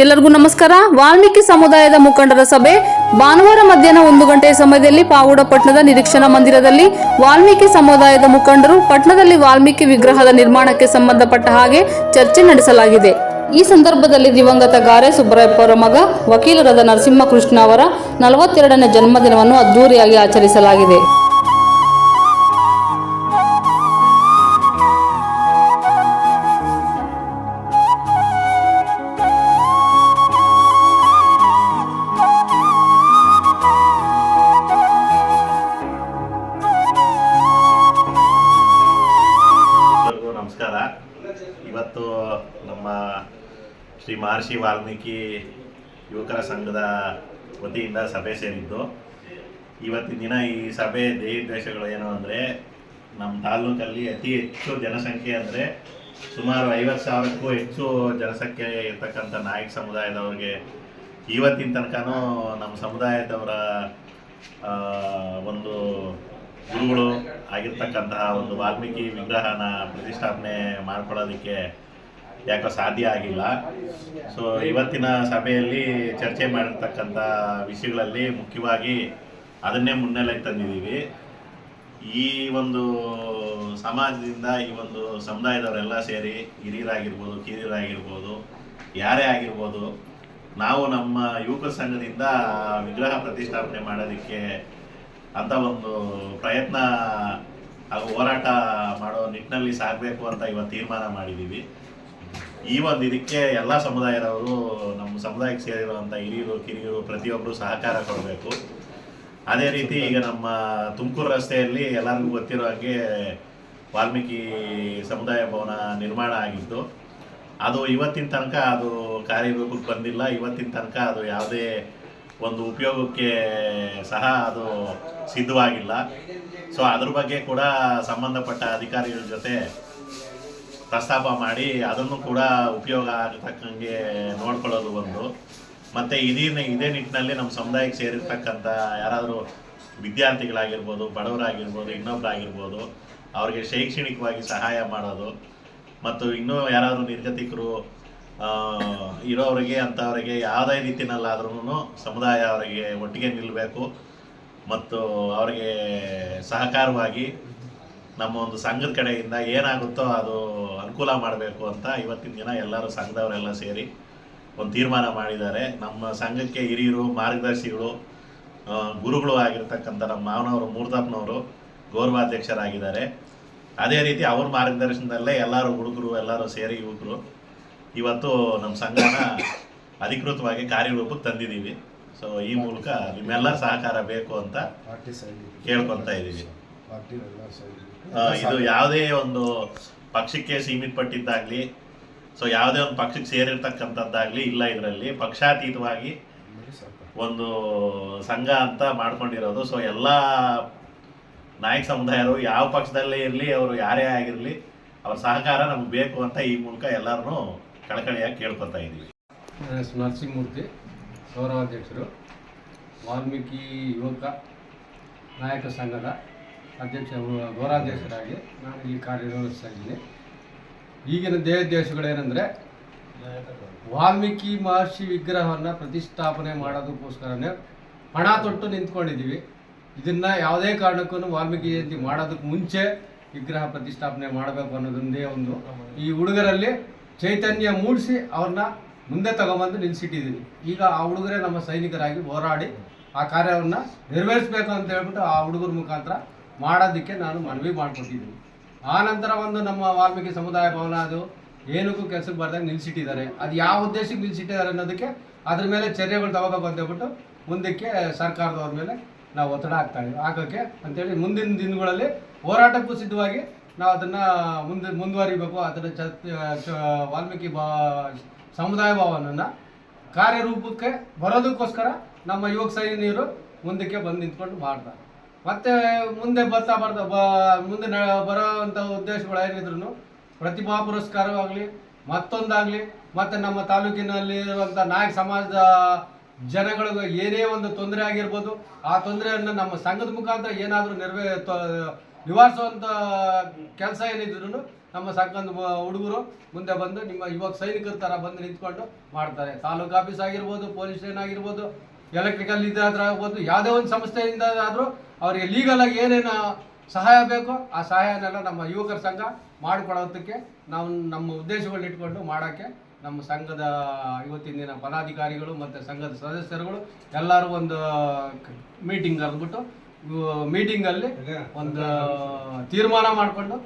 ಎಲ್ಲರಿಗೂ ನಮಸ್ಕಾರ. ವಾಲ್ಮೀಕಿ ಸಮುದಾಯದ ಮುಖಂಡರ ಸಭೆ ಭಾನುವಾರ ಮಧ್ಯಾಹ್ನ 1 ಗಂಟೆಯ ಸಮಯದಲ್ಲಿ ಪಾವಗಡ ಪಟ್ಟಣದ ನಿರೀಕ್ಷಣಾ ಮಂದಿರದಲ್ಲಿ ವಾಲ್ಮೀಕಿ ಸಮುದಾಯದ ಮುಖಂಡರು ಪಟ್ಟಣದಲ್ಲಿ ವಾಲ್ಮೀಕಿ ವಿಗ್ರಹದ ನಿರ್ಮಾಣಕ್ಕೆ ಸಂಬಂಧಪಟ್ಟ ಹಾಗೆ ಚರ್ಚೆ ನಡೆಸಲಾಗಿದೆ. ಈ ಸಂದರ್ಭದಲ್ಲಿ ದಿವಂಗತ ಗಾರೆ ಸುಬ್ಬರಾಯಪ್ಪ ಅವರ ಮಗ ವಕೀಲರಾದ ನರಸಿಂಹಕೃಷ್ಣ ಅವರ 42ನೇ ಜನ್ಮದಿನವನ್ನು ಅದ್ದೂರಿಯಾಗಿ ಆಚರಿಸಲಾಗಿದೆ. ನಮಸ್ಕಾರ. ಇವತ್ತು ನಮ್ಮ ಶ್ರೀ ಮಹರ್ಷಿ ವಾಲ್ಮೀಕಿ ಯುವಕರ ಸಂಘದ ವತಿಯಿಂದ ಸಭೆ ಸೇರಿದ್ದು. ಇವತ್ತಿನ ದಿನ ಈ ಸಭೆ ಧ್ಯೇಯೋದ್ದೇಶಗಳು ಏನು ಅಂದರೆ, ನಮ್ಮ ತಾಲೂಕಲ್ಲಿ ಅತಿ ಹೆಚ್ಚು ಜನಸಂಖ್ಯೆ ಅಂದರೆ ಸುಮಾರು 50,000ಕ್ಕೂ ಹೆಚ್ಚು ಜನಸಂಖ್ಯೆ ಇರ್ತಕ್ಕಂಥ ನಾಯಕ ಸಮುದಾಯದವ್ರಿಗೆ ಇವತ್ತಿನ ತನಕನೂ ನಮ್ಮ ಸಮುದಾಯದವರ ಒಂದು ಗುರುಗಳು ಆಗಿರ್ತಕ್ಕಂತಹ ಒಂದು ವಾಲ್ಮೀಕಿ ವಿಗ್ರಹನ ಪ್ರತಿಷ್ಠಾಪನೆ ಮಾಡ್ಕೊಳ್ಳೋದಕ್ಕೆ ಯಾಕೋ ಸಾಧ್ಯ ಆಗಿಲ್ಲ. ಸೊ ಇವತ್ತಿನ ಸಭೆಯಲ್ಲಿ ಚರ್ಚೆ ಮಾಡಿರ್ತಕ್ಕಂಥ ವಿಷಯಗಳಲ್ಲಿ ಮುಖ್ಯವಾಗಿ ಅದನ್ನೇ ಮುನ್ನೆಲೆಗೆ ತಂದಿದ್ದೀವಿ. ಈ ಒಂದು ಸಮಾಜದಿಂದ ಈ ಒಂದು ಸಮುದಾಯದವರೆಲ್ಲ ಸೇರಿ ಹಿರಿಯರಾಗಿರ್ಬೋದು, ಕಿರಿಯರಾಗಿರ್ಬೋದು, ಯಾರೇ ಆಗಿರ್ಬೋದು, ನಾವು ನಮ್ಮ ಯುವಕ ಸಂಘದಿಂದ ವಿಗ್ರಹ ಪ್ರತಿಷ್ಠಾಪನೆ ಮಾಡೋದಕ್ಕೆ ಅಂತ ಒಂದು ಪ್ರಯತ್ನ ಹಾಗೂ ಹೋರಾಟ ಮಾಡೋ ನಿಟ್ಟಿನಲ್ಲಿ ಸಾಗಬೇಕು ಅಂತ ಇವತ್ತು ತೀರ್ಮಾನ ಮಾಡಿದ್ದೀವಿ. ಈ ಒಂದು ಇದಕ್ಕೆ ಎಲ್ಲ ಸಮುದಾಯದವರು, ನಮ್ಮ ಸಮುದಾಯಕ್ಕೆ ಸೇರಿರುವಂಥ ಹಿರಿಯರು, ಕಿರಿಯರು ಪ್ರತಿಯೊಬ್ಬರು ಸಹಕಾರ ಕೊಡಬೇಕು. ಅದೇ ರೀತಿ ಈಗ ನಮ್ಮ ತುಮಕೂರು ರಸ್ತೆಯಲ್ಲಿ ಎಲ್ಲರಿಗೂ ಗೊತ್ತಿರೋ ಹಾಗೆ ವಾಲ್ಮೀಕಿ ಸಮುದಾಯ ಭವನ ನಿರ್ಮಾಣ ಆಗಿದ್ದು, ಅದು ಇವತ್ತಿನ ತನಕ ಅದು ಕಾರ್ಯರೂಪಕ್ಕೆ ಬಂದಿಲ್ಲ. ಇವತ್ತಿನ ತನಕ ಅದು ಯಾವುದೇ ಒಂದು ಉಪಯೋಗಕ್ಕೆ ಸಹ ಅದು ಸಿದ್ಧವಾಗಿಲ್ಲ. ಸೊ ಅದ್ರ ಬಗ್ಗೆ ಕೂಡ ಸಂಬಂಧಪಟ್ಟ ಅಧಿಕಾರಿಗಳ ಜೊತೆ ಪ್ರಸ್ತಾಪ ಮಾಡಿ ಅದನ್ನು ಕೂಡ ಉಪಯೋಗ ಆಗತಕ್ಕಂಗೆ ನೋಡ್ಕೊಳ್ಳೋದು ಒಂದು. ಮತ್ತು ಇದೇ ನಿಟ್ಟಿನಲ್ಲಿ ನಮ್ಮ ಸಮುದಾಯಕ್ಕೆ ಸೇರಿರ್ತಕ್ಕಂಥ ಯಾರಾದರೂ ವಿದ್ಯಾರ್ಥಿಗಳಾಗಿರ್ಬೋದು, ಬಡವರಾಗಿರ್ಬೋದು, ಇನ್ನೊಬ್ಬರಾಗಿರ್ಬೋದು, ಅವ್ರಿಗೆ ಶೈಕ್ಷಣಿಕವಾಗಿ ಸಹಾಯ ಮಾಡೋದು, ಮತ್ತು ಇನ್ನೂ ಯಾರಾದರೂ ನಿರ್ಗತಿಕರು ಇರೋರಿಗೆ ಅಂಥವ್ರಿಗೆ ಯಾವುದೇ ರೀತಿಯಲ್ಲಾದ್ರೂ ಸಮುದಾಯ ಅವರಿಗೆ ಒಟ್ಟಿಗೆ ನಿಲ್ಲಬೇಕು ಮತ್ತು ಅವರಿಗೆ ಸಹಕಾರವಾಗಿ ನಮ್ಮ ಒಂದು ಸಂಘದ ಕಡೆಯಿಂದ ಏನಾಗುತ್ತೋ ಅದು ಅನುಕೂಲ ಮಾಡಬೇಕು ಅಂತ ಇವತ್ತಿನ ದಿನ ಎಲ್ಲರೂ ಸಂಘದವರೆಲ್ಲ ಸೇರಿ ಒಂದು ತೀರ್ಮಾನ ಮಾಡಿದ್ದಾರೆ. ನಮ್ಮ ಸಂಘಕ್ಕೆ ಹಿರಿಯರು, ಮಾರ್ಗದರ್ಶಿಗಳು, ಗುರುಗಳು ಆಗಿರ್ತಕ್ಕಂಥ ನಮ್ಮ ಮಾವನವರು ಮೂರ್ತಪ್ಪನವರು ಗೌರವಾಧ್ಯಕ್ಷರಾಗಿದ್ದಾರೆ. ಅದೇ ರೀತಿ ಅವ್ರ ಮಾರ್ಗದರ್ಶನದಲ್ಲೇ ಎಲ್ಲರೂ ಹುಡುಗರು ಎಲ್ಲರೂ ಸೇರಿ ಯುವಕರು ಇವತ್ತು ನಮ್ಮ ಸಂಘನ ಅಧಿಕೃತವಾಗಿ ಕಾರ್ಯರೂಪಕ್ಕೆ ತಂದಿದ್ದೀವಿ. ಸೊ ಈ ಮೂಲಕ ನಿಮ್ಮೆಲ್ಲರ ಸಹಕಾರ ಬೇಕು ಅಂತ ಕೇಳ್ಕೊತಾ ಇದ್ದೀವಿ. ಇದು ಯಾವುದೇ ಒಂದು ಪಕ್ಷಕ್ಕೆ ಸೀಮಿತಪಟ್ಟಿದ್ದಾಗಲಿ, ಸೊ ಯಾವುದೇ ಒಂದು ಪಕ್ಷಕ್ಕೆ ಸೇರಿರ್ತಕ್ಕಂಥದ್ದಾಗಲಿ ಇಲ್ಲ. ಇದರಲ್ಲಿ ಪಕ್ಷಾತೀತವಾಗಿ ಒಂದು ಸಂಘ ಅಂತ ಮಾಡ್ಕೊಂಡಿರೋದು. ಸೊ ಎಲ್ಲ ನಾಯಕ ಸಮುದಾಯರು ಯಾವ ಪಕ್ಷದಲ್ಲೇ ಇರಲಿ, ಅವರು ಯಾರೇ ಆಗಿರಲಿ, ಅವ್ರ ಸಹಕಾರ ನಮ್ಗೆ ಬೇಕು ಅಂತ ಈ ಮೂಲಕ ಎಲ್ಲರನ್ನೂ ಕಳಕಳಿಯಾಗಿ ಕೇಳ್ಕೊತಾ ಇದ್ದೀವಿ. ನರಸಿಂಹಮೂರ್ತಿ, ಗೌರವಾಧ್ಯಕ್ಷರು, ವಾಲ್ಮೀಕಿ ಯುವಕ ನಾಯಕ ಸಂಘದ ಗೌರವಾಧ್ಯಕ್ಷರಾಗಿ ನಾನು ಇಲ್ಲಿ ಕಾರ್ಯನಿರ್ವಹಿಸ್ತಾ ಇದ್ದೀನಿ. ಈಗಿನ ಧ್ಯೇಯೋದ್ದೇಶಗಳೇನೆಂದರೆ, ವಾಲ್ಮೀಕಿ ಮಹರ್ಷಿ ವಿಗ್ರಹವನ್ನು ಪ್ರತಿಷ್ಠಾಪನೆ ಮಾಡೋದಕ್ಕೋಸ್ಕರನೇ ಹಣ ತೊಟ್ಟು ನಿಂತ್ಕೊಂಡಿದ್ದೀವಿ. ಇದನ್ನು ಯಾವುದೇ ಕಾರಣಕ್ಕೂ ವಾಲ್ಮೀಕಿ ಜಯಂತಿ ಮಾಡೋದಕ್ಕೆ ಮುಂಚೆ ವಿಗ್ರಹ ಪ್ರತಿಷ್ಠಾಪನೆ ಮಾಡಬೇಕು ಅನ್ನೋದೊಂದೇ ಒಂದು ಈ ಹುಡುಗರಲ್ಲಿ ಚೈತನ್ಯ ಮೂಡಿಸಿ ಅವ್ರನ್ನ ಮುಂದೆ ತಗೊಂಬಂದು ನಿಲ್ಲಿಸಿಟ್ಟಿದ್ದೀವಿ. ಈಗ ಆ ಹುಡುಗರೇ ನಮ್ಮ ಸೈನಿಕರಾಗಿ ಹೋರಾಡಿ ಆ ಕಾರ್ಯವನ್ನು ನೆರವೇರಿಸಬೇಕು ಅಂತ ಹೇಳ್ಬಿಟ್ಟು ಆ ಹುಡುಗರ ಮುಖಾಂತರ ಮಾಡೋದಕ್ಕೆ ನಾನು ಮನವಿ ಮಾಡಿಕೊಟ್ಟಿದ್ದೀನಿ. ಆ ನಂತರ ಒಂದು ನಮ್ಮ ವಾಲ್ಮೀಕಿ ಸಮುದಾಯ ಭವನ ಅದು ಏನಕ್ಕೂ ಕೆಲಸಕ್ಕೆ ಬರ್ದಾಗ ನಿಲ್ಲಿಸಿಟ್ಟಿದ್ದಾರೆ. ಅದು ಯಾವ ಉದ್ದೇಶಕ್ಕೆ ನಿಲ್ಲಿಸಿಟ್ಟಿದ್ದಾರೆ ಅನ್ನೋದಕ್ಕೆ ಅದ್ರ ಮೇಲೆ ಚರ್ಯೆಗಳು ತಗೋಬೇಕು ಅಂತ ಹೇಳ್ಬಿಟ್ಟು ಮುಂದಕ್ಕೆ ಸರ್ಕಾರದವ್ರ ಮೇಲೆ ನಾವು ಒತ್ತಡ ಹಾಕೋಕ್ಕೆ ಅಂತೇಳಿ ಮುಂದಿನ ದಿನಗಳಲ್ಲಿ ಹೋರಾಟಕ್ಕೂ ಸಿದ್ಧವಾಗಿ ನಾವು ಅದನ್ನು ಮುಂದುವರಿಬೇಕು. ಅದನ್ನು ವಾಲ್ಮೀಕಿ ಸಮುದಾಯ ಭವನನ್ನು ಕಾರ್ಯರೂಪಕ್ಕೆ ಬರೋದಕ್ಕೋಸ್ಕರ ನಮ್ಮ ಯುವಕ ಸೈನಿಕರು ಮುಂದಕ್ಕೆ ಬಂದು ನಿಂತ್ಕೊಂಡು ಮಾಡ್ತಾರೆ. ಮತ್ತು ಮುಂದೆ ಮುಂದೆ ಬರೋವಂಥ ಉದ್ದೇಶಗಳು ಏನಿದ್ರು ಪ್ರತಿಭಾ ಪುರಸ್ಕಾರವಾಗಲಿ, ಮತ್ತೊಂದಾಗಲಿ, ಮತ್ತು ನಮ್ಮ ತಾಲೂಕಿನಲ್ಲಿರುವಂಥ ನಾಯಕ ಸಮಾಜದ ಜನಗಳಿಗೆ ಏನೇ ಒಂದು ತೊಂದರೆ ಆಗಿರ್ಬೋದು, ಆ ತೊಂದರೆಯನ್ನು ನಮ್ಮ ಸಂಘದ ಮುಖಾಂತರ ಏನಾದರೂ ನಿವಾರಿಸುವಂಥ ಕೆಲಸ ಏನಿದ್ರು ನಮ್ಮ ಸಂಘದ ಹುಡುಗರು ಮುಂದೆ ಬಂದು ನಿಮ್ಮ ಇವಾಗ ಸೈನಿಕರ ಥರ ಬಂದು ನಿಂತ್ಕೊಂಡು ಮಾಡ್ತಾರೆ. ತಾಲೂಕು ಆಫೀಸ್ ಆಗಿರ್ಬೋದು, ಪೊಲೀಸ್ ಸ್ಟೇಷನ್ ಆಗಿರ್ಬೋದು, ಎಲೆಕ್ಟ್ರಿಕಲ್ ಇದಾದ್ರೂ ಆಗ್ಬೋದು, ಯಾವುದೇ ಒಂದು ಸಂಸ್ಥೆಯಿಂದ ಆದರೂ ಅವರಿಗೆ ಲೀಗಲಾಗಿ ಏನೇನು ಸಹಾಯ ಬೇಕೋ ಆ ಸಹಾಯನೆಲ್ಲ ನಮ್ಮ ಯುವಕರ ಸಂಘ ಮಾಡಿಕೊಡೋದಕ್ಕೆ ನಾವು ನಮ್ಮ ಉದ್ದೇಶಗಳನ್ನ ಇಟ್ಕೊಂಡು ಮಾಡೋಕ್ಕೆ ನಮ್ಮ ಸಂಘದ ಇವತ್ತಿನ ದಿನ ಪದಾಧಿಕಾರಿಗಳು ಮತ್ತು ಸಂಘದ ಸದಸ್ಯರುಗಳು ಎಲ್ಲರೂ ಒಂದು ಮೀಟಿಂಗ್ ಕರೆದ್ಬಿಟ್ಟು ಮೀಟಿಂಗಲ್ಲಿ ಒಂದು ತೀರ್ಮಾನಿಸ್ಕೊಂಡು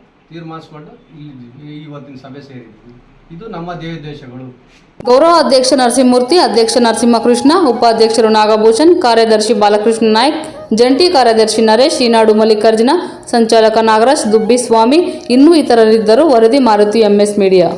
ಇಲ್ಲಿ ಇವತ್ತಿನ ಸಭೆ ಸೇರಿದ್ವಿ. ಇದು ನಮ್ಮ ದೇಶಗಳು. ಗೌರವ ಅಧ್ಯಕ್ಷ ನರಸಿಂಹಮೂರ್ತಿ, ಅಧ್ಯಕ್ಷ ನರಸಿಂಹಕೃಷ್ಣ, ಉಪಾಧ್ಯಕ್ಷರು ನಾಗಭೂಷಣ್, ಕಾರ್ಯದರ್ಶಿ ಬಾಲಕೃಷ್ಣ ನಾಯ್ಕ್, ಜಂಟಿ ಕಾರ್ಯದರ್ಶಿ ನರೇಶ್, ಈನಾಡು ಮಲ್ಲಿಕಾರ್ಜುನ, ಸಂಚಾಲಕ ನಾಗರಾಜ್, ದುಬ್ಬಿಸ್ವಾಮಿ, ಇನ್ನೂ ಇತರರಿದ್ದರು. ವರದಿ ಮಾರುತಿ MS ಮೀಡಿಯಾ.